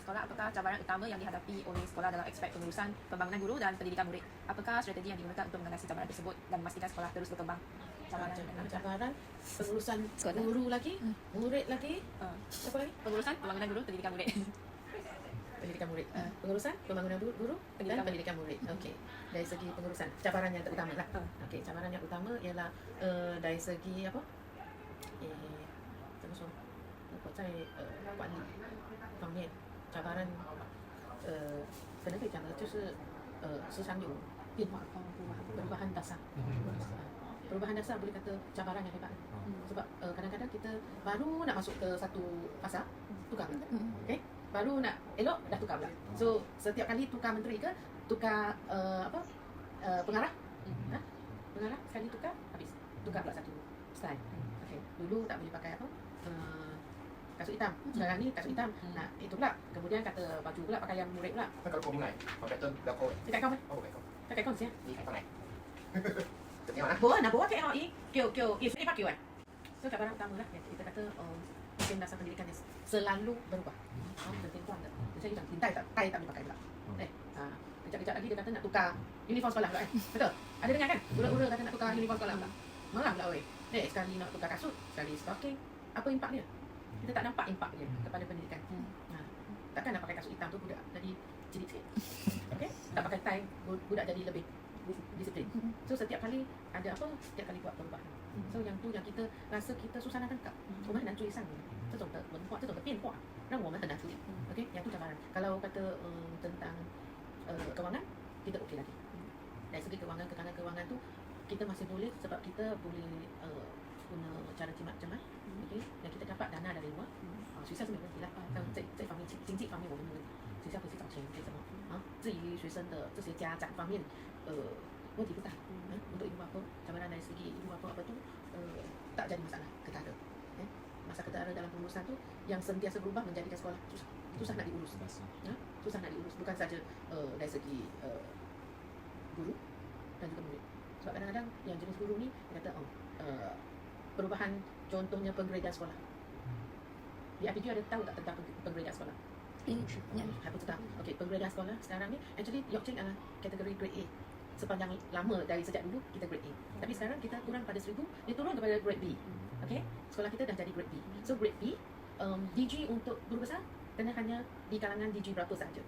sekolah, apakah cabaran utama yang dihadapi oleh sekolah dalam aspek pengurusan pembangunan guru dan pendidikan murid? Apakah strategi yang digunakan untuk mengatasi cabaran tersebut dan memastikan sekolah terus berkembang? Cabaran pengurusan guru lagi, murid lagi, apa lagi? Pengurusan pembangunan guru, pendidikan murid. Pendidikan murid. Pengurusan pembangunan guru dan pendidikan murid. Okey. Dari segi pengurusan, cabaran yang terutama lah. Okey, cabaran yang utama ialah dari segi apa? 怎么说？如果在管理方面，cabaran可能可以讲的就是时常有变化，perubahan dasar. Perubahan dasar boleh kata cabaran yang hebat. Sebab kadang-kadang kita baru nak masuk ke satu pasar, tukar. Okey? Baru nak elok dah tukar pula. So setiap kali tukar menteri ke, tukar pengarah, pengarah sekali tukar habis, tukar pula satu style. Okay. Dulu tak boleh pakai apa, kasut hitam, sekarang ni kasut hitam. Nah itu pula, kemudian kata baju pula pakaian murid pula. Kalau kau mulai, kau kata dah kau. Dekat kau kan? Oh, baik kau. Dekat kau siapa? Ni kau naik. Tengok ah. Bawa ke LRE, kio, ini pakai kan? So cabaran utama lah, kita kata sistem dasar pendidikan yang selalu berubah. Tertentuan tak. Saya bilang, tai tak boleh pakai pula. Kejap-kejap lagi dia kata nak tukar uniform sekolah pula kan. Betul? Ada dengar kan? Ura-ura kata nak tukar uniform sekolah pula. Marah pula oi. Sekali nak tukar kasut, sekali stocking. Apa impak dia? Kita tak nampak impak dia kepada pendidikan. Takkan nak pakai kasut hitam tu budak jadi cilik sikit. Okey? Tak pakai tie, budak jadi lebih disiplin. So setiap kali ada apa, setiap kali buat perubahan. So yang tu yang kita rasa kita susah nak tangkap. 我们很难追上这种的文化，这种的变化，让我们很难处理。Okey, yang tu cabaran. Kalau kata tentang kewangan, kita okey lagi. Dari segi kewangan, kekanan kewangan tu kita masih boleh sebab kita boleh guna cara jimat cermat. Okey, dan kita dapat dana dari luar. 学校是没问题啦，像这方面经济方面我们没问题，学校可以去找钱可以什么啊？至于学生的这些家长方面，问题不大。Untuk ibu bapa, cabaran dari segi ibu bapa apa tu tak jadi masalah ketara. Masa ketara dalam pengurusan tu yang sentiasa berubah menjadikan sekolah susah nak diurus. Susah nak diurus, bukan saja dari segi guru dan juga murid. Sebab kadang-kadang yang jenis guru ni dia kata perubahan contohnya penggradaan sekolah. Di IPQ ada tahu tak tentang penggradaan sekolah? Apa tu tak? Okey, penggradaan sekolah sekarang ni actually Yorkshire adalah kategori grade A. Sepanjang lama dari sejak dulu kita grade A. Tapi sekarang kita kurang pada 1000, dia turun kepada grade B. Okey, sekolah kita dah jadi grade B. So grade B, DG untuk guru besar kena hanya di kalangan DG berapa saja.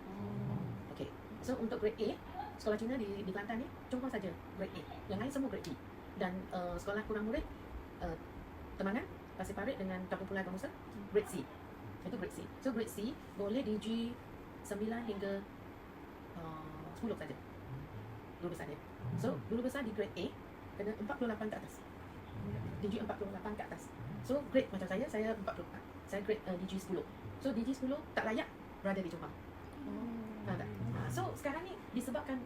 Okey. So untuk grade A, sekolah Cina di Kelantan ni cuma saja grade A. Yang lain semua grade B. Dan sekolah kurang murid Temangan, Pasir Parit dengan Kampung Pulau Gamusa grade C. Itu grade C. So grade C boleh DG 9 hingga 10 saja. Guru besar dia. So guru besar di grade A kena 48 ke atas. DG 48 ke atas. So grade macam saya 44. Saya grade DG 10. So DG 10 tak layak berada di Johor. Tak. So sekarang ni disebabkan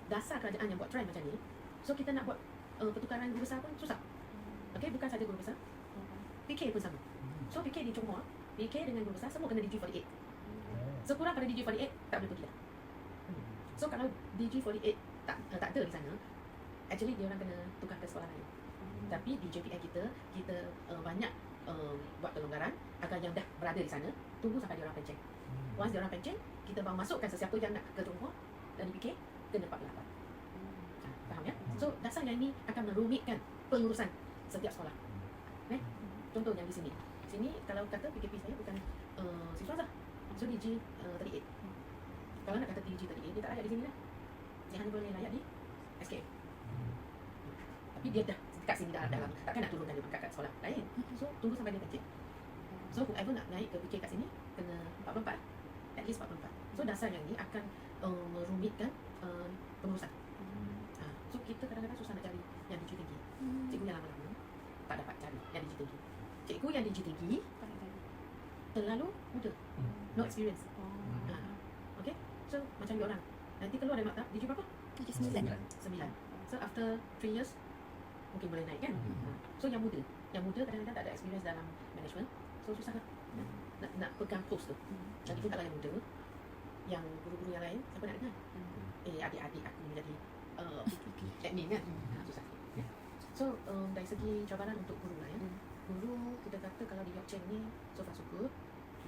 dasar kerajaan yang buat trend macam ni. So kita nak buat pertukaran guru besar pun susah. Okey, bukan saja guru besar. PK pun sama. So PK di Johor, PK dengan guru besar semua kena DG 48. So kurang pada DG 48 tak boleh pergi dah. So kalau DG 48 tak ada di sana, actually dia orang kena tukar ke sekolah lain. Tapi di JPN kita banyak buat kelonggaran agar yang dah berada di sana tunggu sampai dia orang pencen. Once dia orang pencen, kita baru masukkan sesiapa yang nak ke Johor dan di PK kena 48. Faham ya? So dasar yang ini akan merumitkan pengurusan setiap sekolah. Contoh yang di sini. Sini kalau kata PKP saya bukan siswa sah. So DG 38. Kalau nak kata DG 38, dia tak layak di sini lah. Dia hanya boleh layak di SKM. Tapi dia dah kat sini dah dalam, takkan nak turunkan dia kat sekolah lain. So tunggu sampai dia pencet. So whoever nak naik ke PK kat sini kena 44, at least 44. So dasar yang ni akan merumitkan pengurusan. So kita kadang-kadang susah nak cari yang DG tinggi. Cikgu yang lama-lama tak dapat cari yang DG tinggi. Cikgu yang DG tinggi terlalu muda, no experience. Okay, so macam dia orang nanti keluar dari maktab DG berapa? DG 9. So after 3 years mungkin boleh naik kan. So yang muda kadang-kadang tak ada experience dalam management, so susah lah nak pegang post tu. Lagipun kalau yang muda, yang guru-guru yang lain siapa nak dengar? Adik-adik aku menjadi admin kan, susah. So dari segi cabaran untuk guru lah ya. Guru kita kata kalau di Yorkshire ni so far so good,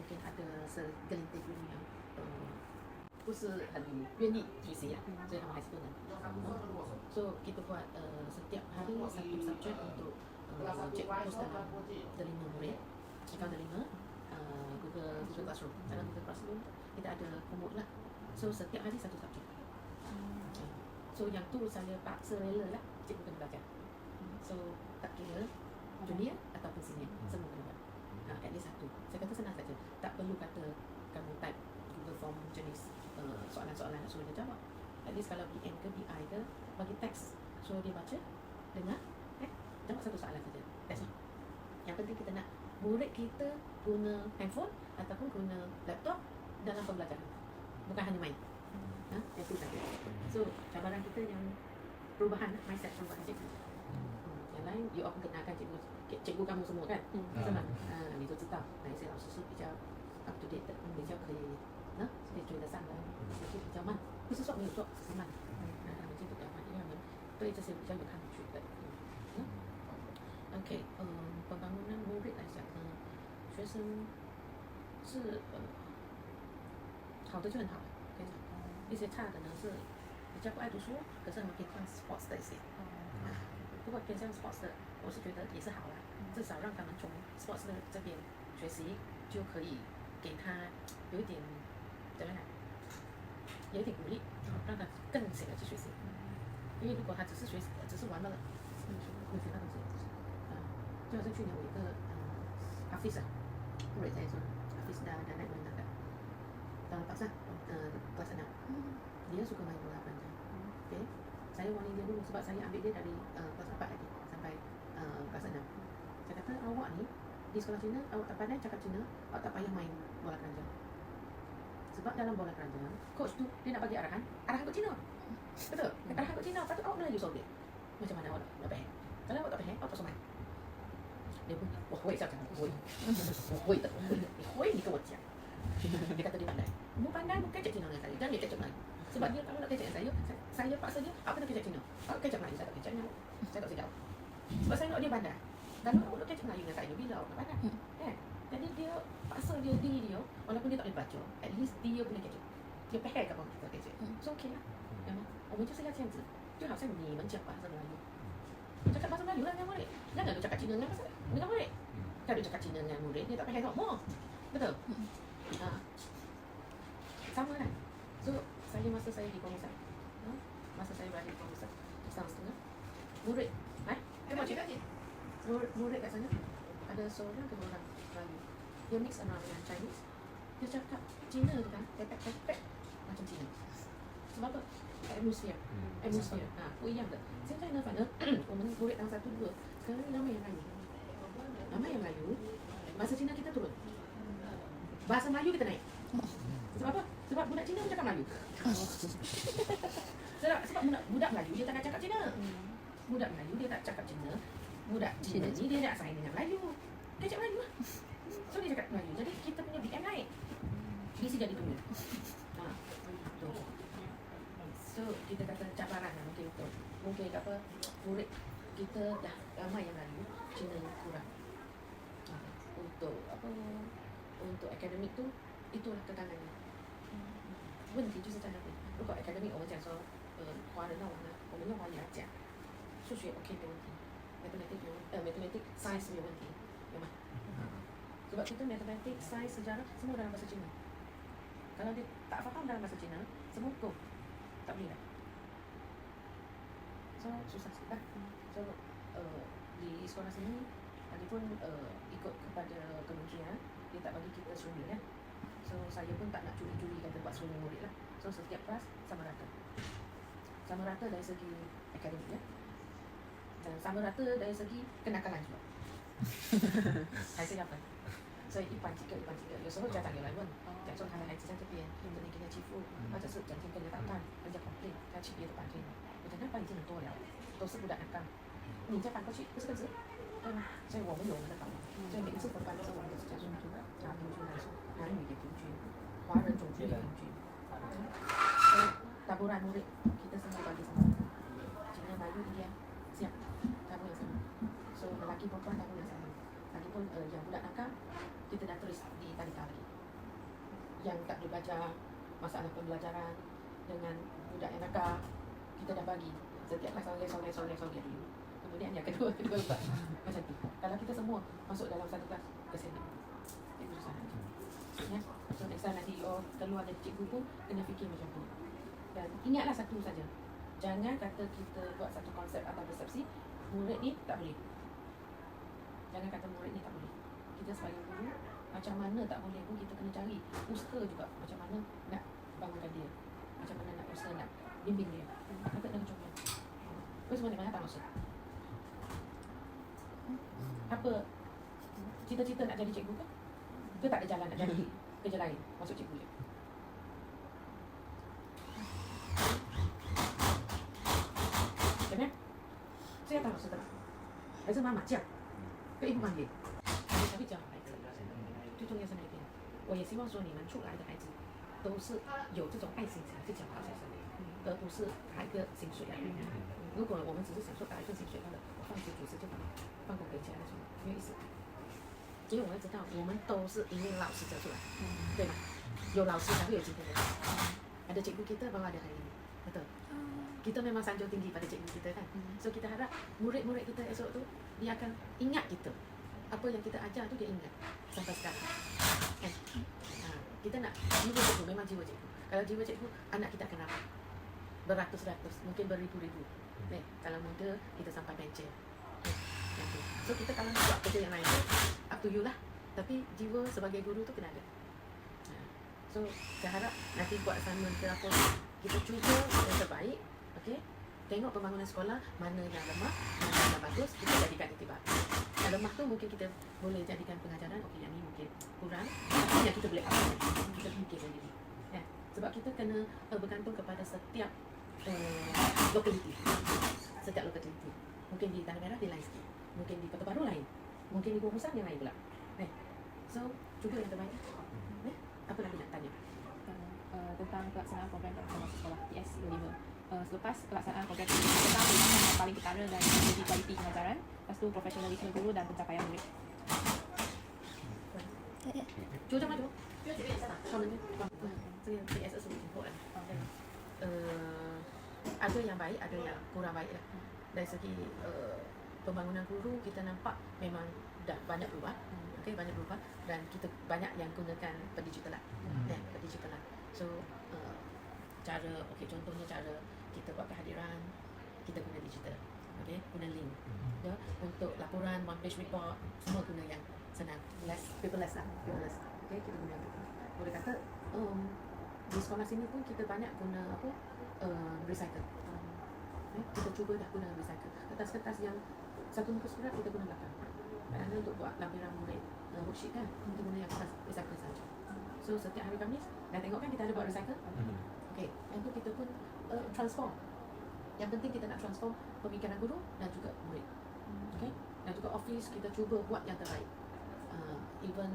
mungkin ada segelintir guru yang 不是很愿意学习所以他们还是不能。So kita buat setiap hari satu subjek untuk cikgu post dalam delima murid. Jika delima Google Classroom. Dalam Google Classroom kita ada homework lah. So setiap hari satu subjek. So yang tu saya paksa rela lah cikgu kena belajar. So tak kira junior ataupun senior semua kena buat. At least satu. Saya kata senang saja. Tak perlu kata kamu type Google Form jenis soalan-soalan nak suruh dia jawab. At least kalau BM ke BI ke bagi teks suruh dia baca, dengar, jawab satu soalan saja. That's all. Yang penting kita nak murid kita guna handphone ataupun guna laptop dalam pembelajaran. Bukan hanya main. Itu saja. So cabaran kita yang perubahan mindset perubahan cikgu. Yang lain you all kenalkan cikgu kamu semua kan? 是吧？你都知道哪一些老师是比较 up to date 的，比较可以可以追得上的，有些比较慢，不是说没有做，只是慢，他们进度比较慢，因为他们对这些比较有抗拒的。OK， pembangunan murid 来讲呢，学生是好的就很好了，可以讲，一些差的呢是比较不爱读书，可是他们偏向 sports 的一些，如果偏向 sports 的，我是觉得也是好啦，至少让他们从 sports 的这边学习，就可以给他有一点。怎么样？有一点鼓励，让他更想要去学习。因为如果他只是玩到了，没学到东西。就好像去年我有一个Hafiz murid saya Hafiz dah naik menengah tahun paksa kelas 6. Dia suka main bola panjang. Okay. Saya warning dia dulu sebab saya ambil dia dari kelas 4 tadi sampai kelas 6. Saya kata awak ni di sekolah Cina awak tak pandai cakap Cina, awak tak payah main bola keranjang. Sebab dalam bola keranjang, coach tu dia nak bagi arahan kot Cina. Betul? Arahan kot Cina, patut awak Melayu soal dia. Macam mana awak nak faham? Kalau awak tak faham, awak tak usah main. Dia pun, 我会这样讲，我会的，你会你跟我讲。Dia kata dia pandai. Mu pandai bukan kecek Cina dengan saya, jangan dia kecek Melayu. Sebab dia kalau nak kecek dengan saya paksa dia, awak kena kecek Cina. Awak kecek Melayu, saya tak kecek dengan awak. Saya tak sedap. Sebab saya nak dia pandai. Kalau awak nak kecek Melayu dengan saya, bila awak nak pandai? Jadi dia paksa diri dia, walaupun dia tak boleh baca, at least dia boleh kecek. Dia faham apa kita kecek. So okay lah. 我们就是要这样子，就好像你们讲bahasa Melayu. Cakap bahasa Melayu lah dengan murid. Jangan lu cakap Cina dengan murid. Kalau lu cakap Cina dengan murid, dia tak faham semua. Betul? Sama kan? So, masa saya di Formosa, masa saya berada di Formosa, setahun setengah, murid, murid kat sana, ada seorang ke orang Melayu. Dia mix around dengan Chinese. Dia cakap Cina tu kan, pepek macam Cina. Sebab apa? Atmosphere. 不一样的。现在呢，反正我们murid tahun 1, 2, sekarang ni ramai yang Melayu. Bahasa Cina kita turun. Bahasa Melayu kita naik. Sebab apa? Sebab budak Cina cakap Melayu. Sebab budak Melayu dia tak nak cakap Cina. Budak Melayu dia tak cakap Cina. Budak Cina ni dia nak sign dengan Melayu. Dia cakap Melayu lah. So dia cakap Melayu. Jadi kita punya BM naik. Isi jadi turun. So kita kata cabaran lah mungkin apa murid kita dah ramai yang Melayu, Cina kurang. Untuk akademik tu itulah kekangannya. 问题就是在那边。如果 academic 我们讲说华人那我们用华语来讲，数学 OK 没问题 ，mathematics science 没有问题，有吗？sebab kita mathematics science sejarah semua dalam bahasa Cina. Kalau dia tak faham dalam bahasa Cina, semua go tak boleh dah. So susah sikit lah. So di sekolah sini lagipun ikut kepada kementerian, dia tak bagi kita swimming kan. So saya pun tak nak curi-curi kata buat swimming murid lah. So setiap kelas sama rata. Sama rata dari segi akademik ya. Dan sama rata dari segi kenakalan juga. 还是要分。所以一班几个，有时候家长有来问，讲说他的孩子在这边整天给人家欺负，或者是整天跟人家捣蛋，人家 complain， 他去别的班去了。我讲那班已经很多了，都是不打干，你再搬过去不是更值，对吗？所以我们有我们的法律，所以每一次分班的时候，我们都是讲说平均来说，男女的平均，华人种族的平均。Taburan murid kita semua bagi sama. Cina Melayu India siap tabur yang sama. So lelaki perempuan tabur yang sama. Lagipun yang budak nakal kita dah tulis di talikan lagi. yang tak boleh belajar, masalah pembelajaran dengan budak yang nakal, kita dah bagi setiap kelas soleh dulu. Kemudian yang kedua pula macam tu. Kalau kita semua masuk dalam satu kelas, kesian itu susah. Ya. So next time nanti keluar dari cikgu pun kena fikir macam tu. Dan ingatlah satu saja. Jangan kata kita buat satu konsep atau persepsi murid ni tak boleh. Jangan kata murid ni tak boleh. Kita sebagai guru, macam mana tak boleh pun kita kena cari usaha juga. Macam mana nak bangunkan dia, macam mana nak usaha nak bimbing dia. Kata dengan contoh. Kau semua mana tak maksud? Apa cita-cita nak jadi cikgu ke? Ke tak ada jalan nak jadi kerja lain? Masuk cikgu je. Macam saya tak maksud tak? 还是妈妈这样，被一不管给，你才会教好孩子。最重要是那一点，我也希望说你们出来的孩子都是有这种爱心才去教好学生，而不是打一个薪水啊。如果我们只是想说打一份薪水，好了，我放学主持就放工回家那种，没有意思。因为我们知道，我们都是因为老师教出来，对吗？有老师才会有今天的。Ada cikgu kita baru ada hari ini, betul. Kita memang sanjung tinggi pada cikgu kita kan. So kita harap murid-murid kita esok tu dia akan ingat kita. Apa yang kita ajar tu dia ingat sampai sekarang. Kan? Kita nak jiwa cikgu, memang jiwa cikgu. Kalau jiwa cikgu, anak kita akan ramai. Beratus-ratus, mungkin beribu-ribu. Kalau muda, kita sampai venture. So kita kalau nak buat kerja yang lain tu, up to you lah. Tapi jiwa sebagai guru tu kena ada. So saya harap nanti buat assignment ke apa, kita cuba yang terbaik. Okay? Tengok pembangunan sekolah, mana yang lemah, mana yang bagus, kita jadikan iktibar. Yang lemah tu mungkin kita boleh jadikan pengajaran, okey yang ni mungkin kurang, tapi yang kita boleh apa, kita fikir sendiri. Ya, sebab kita kena bergantung kepada setiap lokaliti. Setiap lokaliti. Mungkin di Tanah Merah dia lain sikit, mungkin di Kota Baru lain, mungkin di Buah Pusat yang lain pula. So, cuba yang terbaik. Apa lagi nak tanya? Tentang pelaksanaan program transformasi sekolah TS25. Selepas pelaksanaan program ini, tentang tindakan yang paling ketara dari segi kualiti pengajaran, lepas tu profesionalisme guru dan pencapaian murid. 就这么多，他们这个 TS 是挺多的。ada yang baik, ada yang kurang baik lah. Dari segi pembangunan guru kita nampak memang dah banyak berubah. Okay, banyak berubah dan kita banyak yang gunakan pendigitalan. Pendigitalan. So cara, okay, contohnya cara kita buat kehadiran, kita guna digital. Okay, guna link. Ya, untuk laporan, one page report, semua guna yang senang, less paperless lah, paperless. Okay, kita guna yang paperless. Boleh kata di sekolah sini pun kita banyak guna apa, recycle. Kita cuba dah guna recycle. Kertas-kertas yang satu muka surat kita guna belakang. Kerana untuk buat lampiran murid worksheet kan, kita guna yang kertas recycle saja. So setiap hari Khamis, dah tengok kan kita ada buat recycle. Okay, yang tu kita pun transform. Yang penting kita nak transform pemikiran guru dan juga murid. Okay, dan juga office kita cuba buat yang terbaik. Even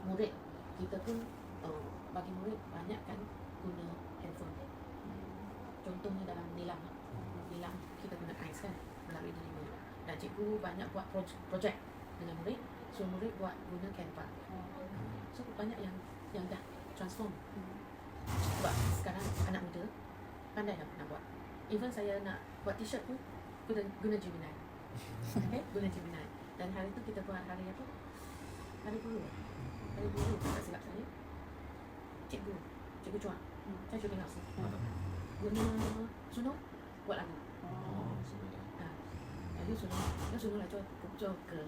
murid kita pun bagi murid banyak kan guna handphone. Contohnya dalam nilam kita guna AIS kan melalui Delima. Dan cikgu banyak buat projek dengan murid, so murid buat guna Canva. So banyak yang dah transform. Sebab sekarang anak muda pandai nak buat. Even saya nak buat t-shirt pun guna Gemini. Okay, guna Gemini. Dan hari tu kita buat hari apa? Hari guru. Hari guru tak silap saya. Cikgu Chuan. Saya syuting langsung. Guna Suno buat lagu.用Suno来做歌，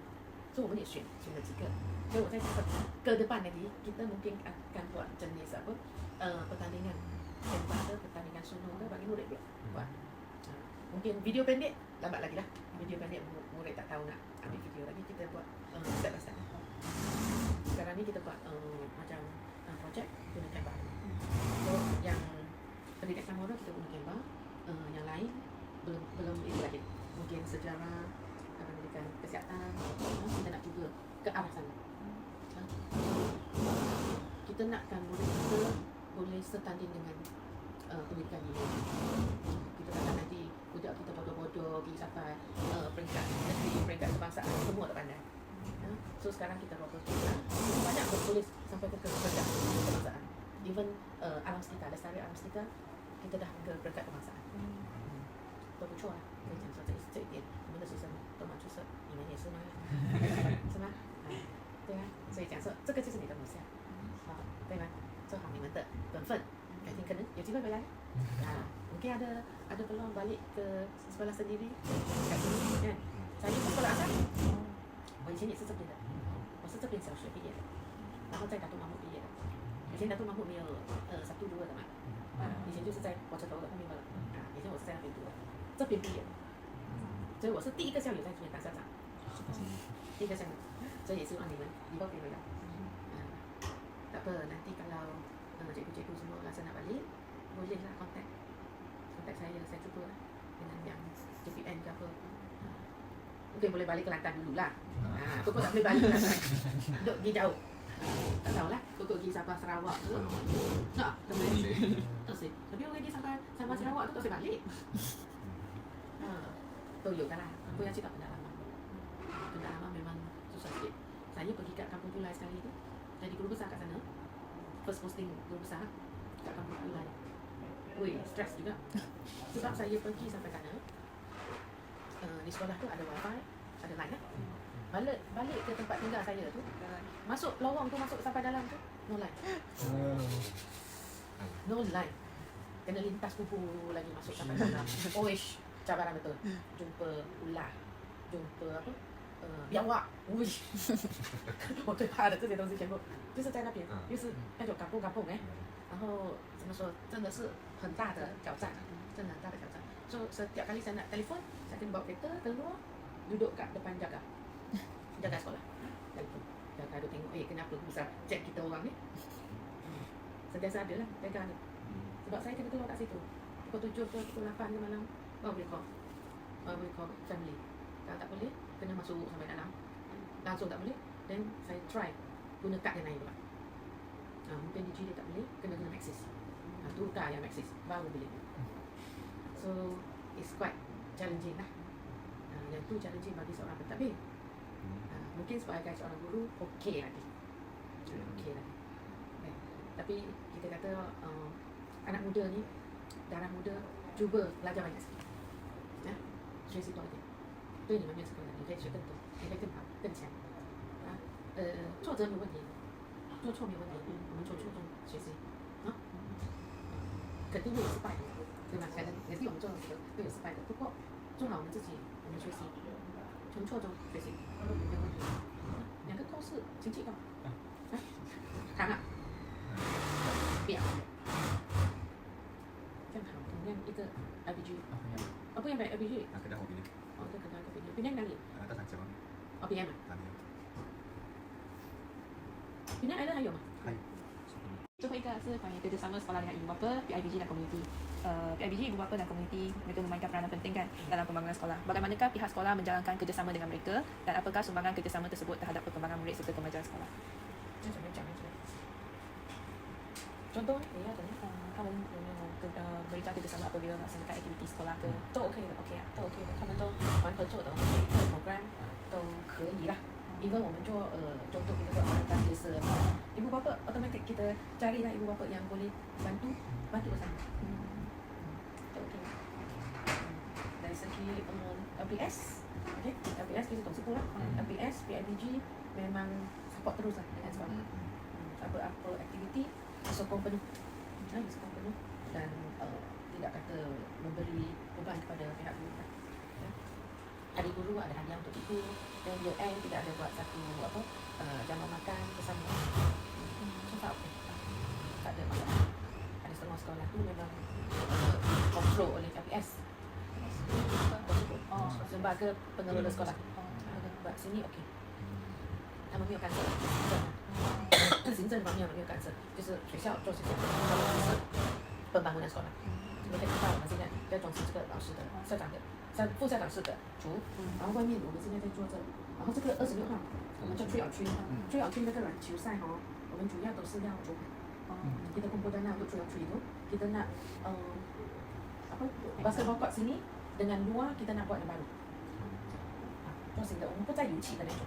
所以我们也选了几个。所以我在这个歌depan lagi kita mungkin akan buat jenis apa pertandingan Canva ke pertandingan Suno ke bagi murid pula buat. Mungkin video pendek lambat lagi lah. Video pendek murid tak tahu nak ambil video lagi, kita buat step by step. Sekarang ni kita buat macam projek guna Canva. So yang pendidikan moral kita guna Canva, yang lain belum itu lagi. Mungkin sejarah, pendidikan kesihatan, kita nak cuba ke arah sana. Kita nakkan murid kita boleh setanding dengan pendidikan ini. Kita takkan nanti budak kita bodoh-bodoh pergi sampai peringkat negeri, peringkat kebangsaan, semua tak pandai. So sekarang kita robot pula. Banyak bertulis sampai ke peringkat kebangsaan. Even alam sekitar, lestari alam sekitar, kita dah ke peringkat kebangsaan. 都不错啊，可以讲说这一点，我们的学生都蛮出色，你们也是吗？是吗？对啊，所以讲说这个就是你的母校，好，对吗？做好你们的本分，改天可能有机会回来mungkin ada peluang balik ke sekolah sendiri kat sini kan. Saya pun sekolah asal, 我以前也是这边的，我是这边小学毕业的，然后在达杜马木毕业的。以前达杜马木没有Sabtu 2的嘛，以前就是在火车头的后面的以前我是在那边读的。这边毕业的，所以我是第一个校友在这边当校长，第一个校友，所以也希望你们以后可以回来。Tak apa, nanti kalau cikgu-cikgu semua rasa nak balik, bolehlah kontak saya cuba lah dengan yang JPN ke apa. Mungkin boleh balik ke Kelantan dulu lah. Koko tak boleh balik ke Kelantan, duduk pergi jauh. Tak tahulah, Koko pergi Sabah Sarawak tu. Tak, tak boleh. Tak boleh. Tapi orang pergi Sabah Sarawak tu tak boleh balik. 都有的啦，不要去到pendalaman. Pendalaman memang susah sikit. Saya pergi kat Kampung Gulai sekali tu, jadi guru besar kat sana. First posting guru besar kat Kampung Gulai. Wih, stres juga. Sebab saya pergi sampai sana, di sekolah tu ada wifi, ada line lah. Balik ke tempat tinggal saya tu, masuk lorong tu, masuk sampai dalam tu, no line. No line. Kena lintas kubu lagi masuk sampai dalam. Oish. Cabaran betul. Jumpa ular, jumpa apa? biawak，我最怕的这些东西全部就是在那边，又是那种港蹦哎，然后怎么说，真的是很大的挑战，真的很大的挑战。So setiap kali saya nak telefon, saya kena bawa kereta keluar, duduk kat depan jaga sekolah, telefon, jaga duduk tengok, kenapa besar cek kita orang ni. Sentiasa ada lah jaga ni. Sebab saya kena keluar kat situ pukul 7 ke pukul 8 ke malam, baru boleh call family. Kalau tak boleh, kena masuk sampai dalam, langsung tak boleh, then saya try guna kad yang lain pula. Mungkin DG dia tak boleh, kena guna Maxis. Tukar yang Maxis, baru boleh. So it's quite challenging lah. Yang tu challenging bagi seorang pentadbir. Mungkin sebagai seorang guru okey lagi, okey lagi. Tapi kita kata anak muda ni, darah muda, cuba belajar banyak sikit, 学习多一点，对你们没有什么，你可以学更多，你可以更好更强。挫折没有问题，做错没有问题，我们从错中学习肯定会有失败的，对吧？可能也是我们做的时候会有失败的，不过做好我们自己，我们学习，从错中学习，没有问题。两个都是亲戚高，谈了，表，这样好，同样一个 IBG。不yang baik LPG. Kedah Penang. Itu Kedah ke Penang. Penang哪里？ Atas Sancang. PM 啊。Penang Island 还有吗？还有。最后一个是关于kerjasama sekolah dengan ibu bapa, PIBG dan komuniti. PIBG, ibu bapa dan komuniti, mereka memainkan peranan penting kan dalam pembangunan sekolah. Bagaimanakah pihak sekolah menjalankan kerjasama dengan mereka dan apakah sumbangan kerjasama tersebut terhadap perkembangan murid serta kemajuan sekolah? 这怎么讲出来？contoh你要怎样？他们有没有berikan kerjasama apabila melaksanakan aktiviti sekolah ke? 都 OK 的 ，OK 啊，都 OK 的，他们都蛮合作的，这个 program 都可以啦。Even 我们做contoh kita buat orang desa, ibu bapa automatic kita carilah ibu bapa yang boleh bantu bersama. OK. Dari segi LPS, okay, LPS kita tong sekolah, LPS, PIBG memang support terus lah dengan sekolah. Apa-apa aktiviti sokong penuh, sokong penuh dan tidak kata memberi beban kepada pihak guru. Ada guru ada hadiah untuk itu, dan UN tidak ada buat satu jamuan makan bersama. So tak apa, tak ada masalah. Ada setengah sekolah tu memang kontrol oleh KPS. Sebagai pengelola sekolah. Buat sini okey. 他们没有干涉，行政方面没有干涉，就是学校做学校，pembangunan sekolah。你可以看到我们现在在装饰这个老师的校长的副校长室的厨，然后外面我们现在在做这，然后这个26号我们叫吹咬区那个篮球赛我们主要都是要做kita kumpul dana untuk吹咬区itu, kita nak basketball court sini dengan luar kita nak buat yang baru， 做新的，我们不再油漆的那种。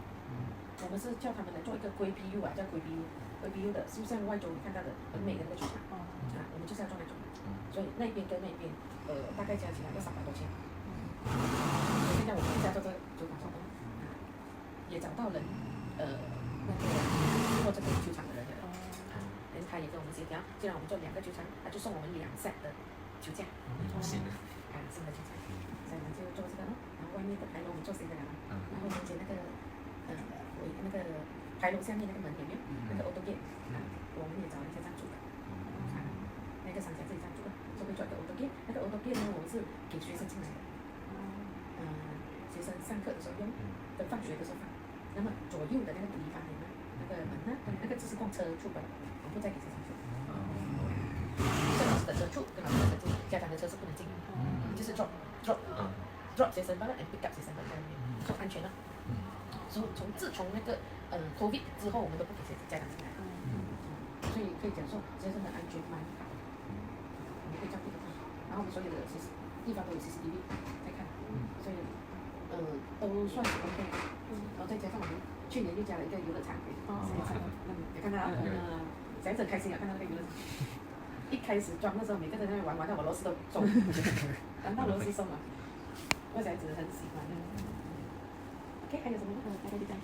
我们是叫他们来做一个龟 PU 啊，叫龟 PU 的，就像外州你看到的很美的那个球场哦，啊，我们就是要做那种，所以那边跟那边大概加起来要300多千。所以现在我们在做这个球场上呢，也找到人那个做这个球场的人了。他也跟我们协调，既然我们做2个球场，他就送我们2 set 的球架，新的，新的球场，所以我们就做这个咯。然后外面的牌楼我们做新的了，然后中间那个那个牌楼下面那个门有没有？那个 auto gate 我们也找人家赞助的，那个商家自己赞助的，就会做一个 auto gate。那个 auto gate 呢，我们是给学生进来的，学生上课的时候用，跟放学的时候放。那么左右的那个地方有没有？那个门呢，那个只是供车出的，我们不再给学生出。是老师的车出，跟老师的车进，家长的车是不能进的，就是 drop学生罢了 ，and pick up 学生的在那边，说安全了。自从那个COVID 之后，我们都不给家长进来，所以可以讲说学生的安全蛮好的，我们可以这样比的话，然后我们所有的地方都有 CCTV 在看，所以都算是 OK 的。然后再加上我们去年又加了一个游乐场，有看到啊？小孩子很开心啊，看到那个游乐场。一开始装的时候，每个人在那玩，玩到我螺丝都松，玩到螺丝松了。我小孩子很喜欢。OK， 还有什么？大概就这样。